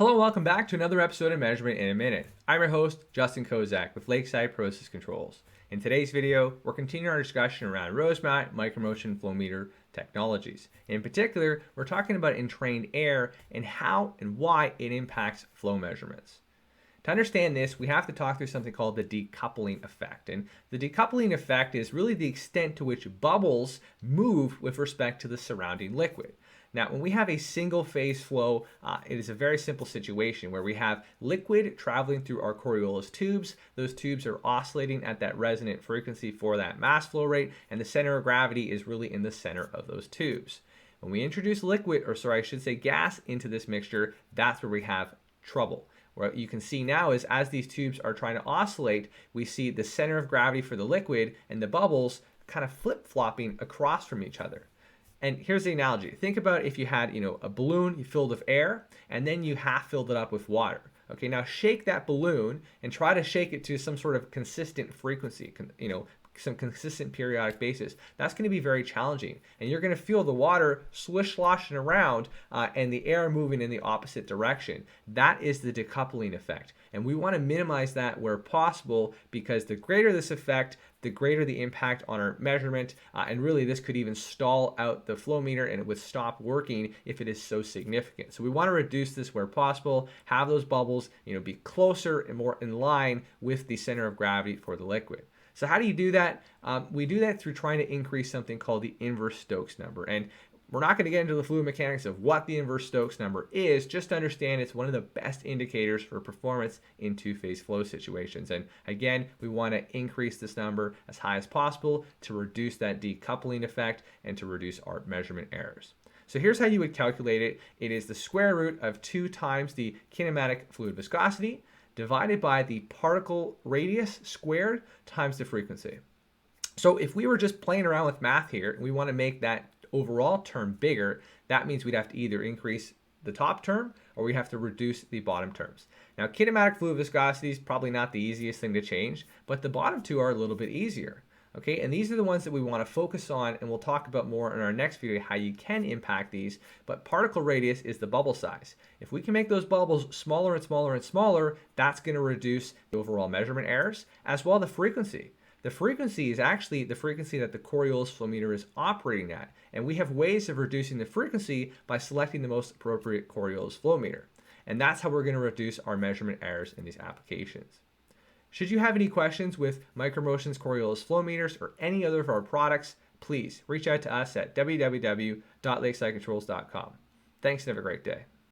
Hello and welcome back to another episode of Measurement in a Minute. I'm your host, Justin Kozak with Lakeside Process Controls. In today's video, we're continuing our discussion around RoseMat micromotion flow meter technologies. In particular, we're talking about entrained air and how and why it impacts flow measurements. To understand this, we have to talk through something called the decoupling effect. And the decoupling effect is really the extent to which bubbles move with respect to the surrounding liquid. Now, when we have a single phase flow, it is a very simple situation where we have liquid traveling through our Coriolis tubes. Those tubes are oscillating at that resonant frequency for that mass flow rate, and the center of gravity is really in the center of those tubes. When we introduce gas into this mixture, that's where we have trouble. What you can see now is as these tubes are trying to oscillate, we see the center of gravity for the liquid and the bubbles kind of flip-flopping across from each other. And here's the analogy. Think about if you had, a balloon you filled with air and then you half filled it up with water. Okay, now shake that balloon and try to shake it to some sort of consistent frequency, some consistent periodic basis. That's going to be very challenging. And you're going to feel the water swish-sloshing around and the air moving in the opposite direction. That is the decoupling effect. And we want to minimize that where possible, because the greater this effect, the greater the impact on our measurement. And really, this could even stall out the flow meter and it would stop working if it is so significant. So we want to reduce this where possible, have those bubbles be closer and more in line with the center of gravity for the liquid. So how do you do that? We do that through trying to increase something called the inverse Stokes number. And we're not going to get into the fluid mechanics of what the inverse Stokes number is, just to understand it's one of the best indicators for performance in two-phase flow situations. And again, we want to increase this number as high as possible to reduce that decoupling effect and to reduce our measurement errors. So here's how you would calculate it. It is the square root of 2 times the kinematic fluid viscosity divided by the particle radius squared times the frequency. So if we were just playing around with math here and we want to make that overall term bigger, that means we'd have to either increase the top term or we have to reduce the bottom terms. Now, kinematic fluid viscosity is probably not the easiest thing to change, but the bottom two are a little bit easier. Okay, and these are the ones that we want to focus on, and we'll talk about more in our next video how you can impact these. But particle radius is the bubble size. If we can make those bubbles smaller and smaller and smaller, that's going to reduce the overall measurement errors, as well as the frequency. The frequency is actually the frequency that the Coriolis flow meter is operating at, and we have ways of reducing the frequency by selecting the most appropriate Coriolis flow meter. And that's how we're going to reduce our measurement errors in these applications. Should you have any questions with Micromotion's Coriolis flow meters or any other of our products, please reach out to us at www.lakesidecontrols.com. Thanks and have a great day.